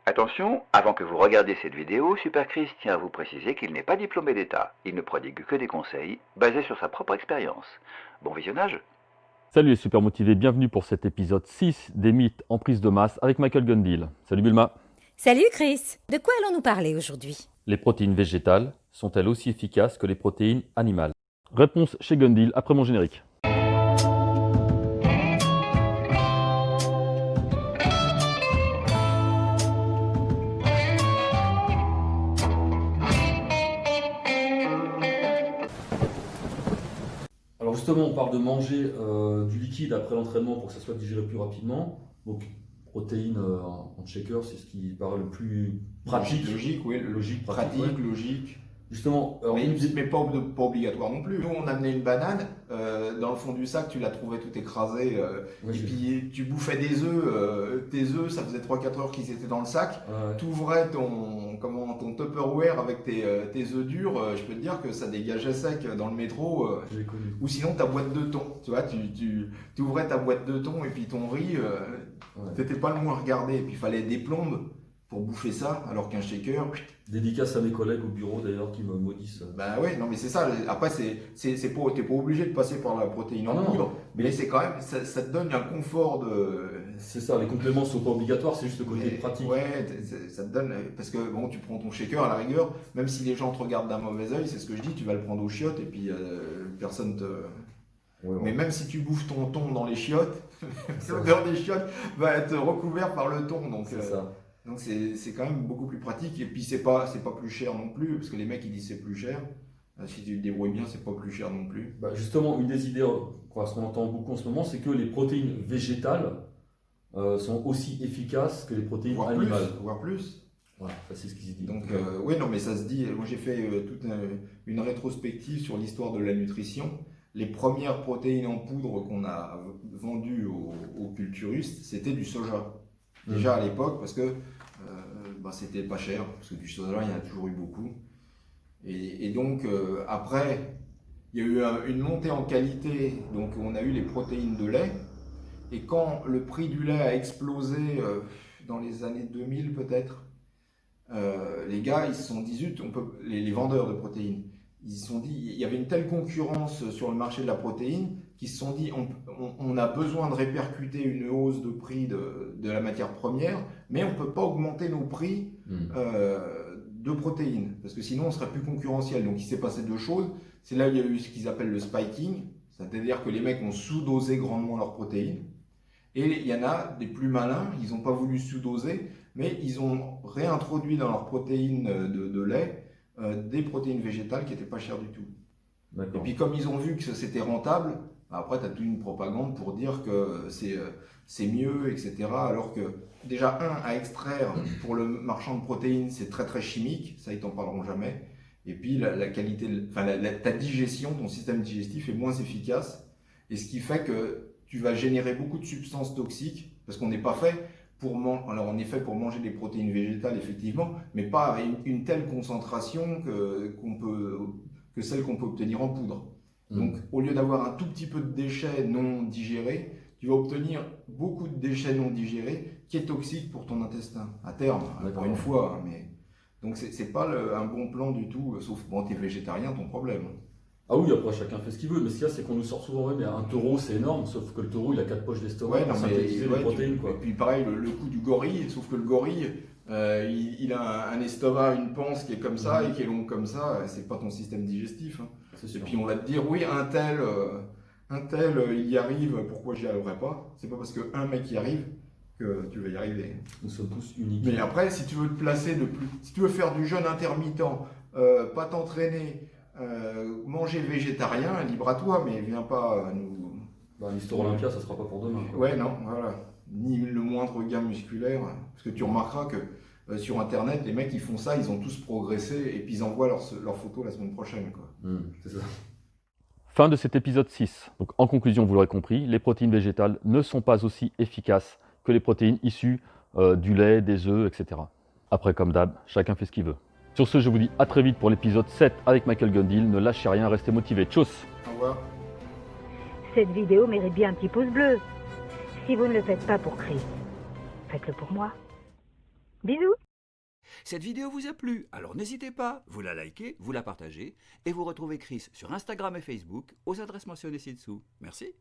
Attention, avant que vous regardiez cette vidéo, Super Chris tient à vous préciser qu'il n'est pas diplômé d'État. Il ne prodigue que des conseils basés sur sa propre expérience. Bon visionnage. Salut les super motivés, bienvenue pour cet épisode 6 des mythes en prise de masse avec Michael Gundil. Salut Bulma. Salut Chris. De quoi allons-nous parler aujourd'hui? Les protéines végétales sont-elles aussi efficaces que les protéines animales? Réponse chez Gundil après mon générique. Alors justement, on parle de manger du liquide après l'entraînement pour que ça soit digéré plus rapidement. Donc protéines en shaker, c'est ce qui paraît le plus pratique. Logique, oui. Logique, pratique, ouais. logique. Justement, alors, Mais pas obligatoire non plus. Nous, on amenait une banane, dans le fond du sac, tu la trouvais tout écrasée, Oui, et puis tu bouffais des œufs, tes œufs, ça faisait 3-4 heures qu'ils étaient dans le sac. Tu ouvrais ton Tupperware avec tes œufs durs, je peux te dire que ça dégageait sec dans le métro. j'ai connu. Ou sinon ta boîte de thon, tu vois, tu ouvrais ta boîte de thon et puis ton riz, t'étais pas le moins regardé, et puis il fallait des plombes pour bouffer ça, alors qu'un shaker... Dédicace à mes collègues au bureau d'ailleurs qui me maudissent. Bah ouais, non mais c'est ça, après t'es pas obligé de passer par la protéine en Non, poudre, mais mais c'est quand même, ça te donne un confort de... c'est ça, les compléments sont pas obligatoires, c'est juste le côté Mais, pratique. ouais, ça te donne, parce que bon, tu prends ton shaker à la rigueur, même si les gens te regardent d'un mauvais oeil, c'est ce que je dis, tu vas le prendre aux chiottes et puis personne te... Ouais, Mais même si tu bouffes ton thon dans les chiottes, l'odeur des chiottes va être recouverte par le thon, donc... c'est ça. Donc c'est quand même beaucoup plus pratique, et puis c'est pas plus cher non plus, parce que les mecs ils disent c'est plus cher. Si tu te débrouilles bien, c'est pas plus cher non plus. Bah, justement, une des idées qu'on entend beaucoup en ce moment, c'est que les protéines végétales sont aussi efficaces que les protéines Voire animales. plus, voire plus. Voilà, ça, c'est ce qui se dit. Donc oui, non mais ça se dit. Moi j'ai fait toute une rétrospective sur l'histoire de la nutrition. Les premières protéines en poudre qu'on a vendues aux culturistes, c'était du soja. Déjà à l'époque, parce que c'était pas cher, parce que du soja il y en a toujours eu beaucoup. Et donc après, il y a eu une montée en qualité, donc on a eu les protéines de lait. Et quand le prix du lait a explosé dans les années 2000 peut-être, les gars ils se sont dit zut, les vendeurs de protéines, ils se sont dit, il y avait une telle concurrence sur le marché de la protéine qu'ils se sont dit on a besoin de répercuter une hausse de prix de la matière première, mais on ne peut pas augmenter nos prix de protéines, parce que sinon on serait plus concurrentiel. Donc il s'est passé deux choses. C'est là où il y a eu ce qu'ils appellent le spiking, c'est-à-dire que les mecs ont sous-dosé grandement leurs protéines. Et il y en a des plus malins, ils n'ont pas voulu sous-doser, mais ils ont réintroduit dans leurs protéines de lait des protéines végétales qui n'étaient pas chères du tout. Et puis comme ils ont vu que c'était rentable, après tu as toute une propagande pour dire que c'est mieux, etc. Alors que déjà, à extraire pour le marchand de protéines, c'est très très chimique, ça ils t'en parleront jamais. Et puis la qualité, ta digestion, ton système digestif est moins efficace. Et ce qui fait que tu vas générer beaucoup de substances toxiques, parce qu'on n'est pas fait alors on est fait pour manger des protéines végétales effectivement, mais pas avec une telle concentration que celle qu'on peut obtenir en poudre. Donc au lieu d'avoir un tout petit peu de déchets non digérés, tu vas obtenir beaucoup de déchets non digérés qui est toxique pour ton intestin, à terme, encore une fois. Mais... Donc c'est pas un bon plan du tout, sauf bon, t'es végétarien, ton problème. Ah oui, après chacun fait ce qu'il veut, mais ce qu'il y a, c'est qu'on nous sort souvent, mais un taureau c'est énorme, sauf que le taureau il a 4 poches d'estomac pour synthétiser les protéines. Quoi. Et puis pareil, le coup du gorille, sauf que le gorille, il a un estomac, une panse qui est comme ça et qui est long comme ça, c'est pas ton système digestif. Hein. Et puis on va te dire, oui, un tel il y arrive, pourquoi j'y arriverai pas? C'est pas parce qu'un mec y arrive que tu vas y arriver. Nous sommes tous uniques. Mais après, si tu veux te placer si tu veux faire du jeûne intermittent, pas t'entraîner, manger végétarien, libre à toi, mais viens pas nous... Mister Olympia, ça sera pas pour demain. Quoi. Ouais, non, voilà. Ni le moindre gain musculaire, parce que tu remarqueras que sur Internet, les mecs, ils font ça, ils ont tous progressé, et puis ils envoient leurs photos la semaine prochaine, quoi. C'est ça. Fin de cet épisode 6. Donc, en conclusion, vous l'aurez compris, les protéines végétales ne sont pas aussi efficaces que les protéines issues du lait, des œufs, etc. Après, comme d'hab, chacun fait ce qu'il veut. Sur ce, je vous dis à très vite pour l'épisode 7 avec Michael Gundil. Ne lâchez rien, restez motivés. Tchuss! Au revoir. Cette vidéo mérite bien un petit pouce bleu. Si vous ne le faites pas pour Chris, faites-le pour moi. Bisous. Cette vidéo vous a plu, alors n'hésitez pas, vous la likez, vous la partagez, et vous retrouvez Chris sur Instagram et Facebook aux adresses mentionnées ci-dessous. Merci.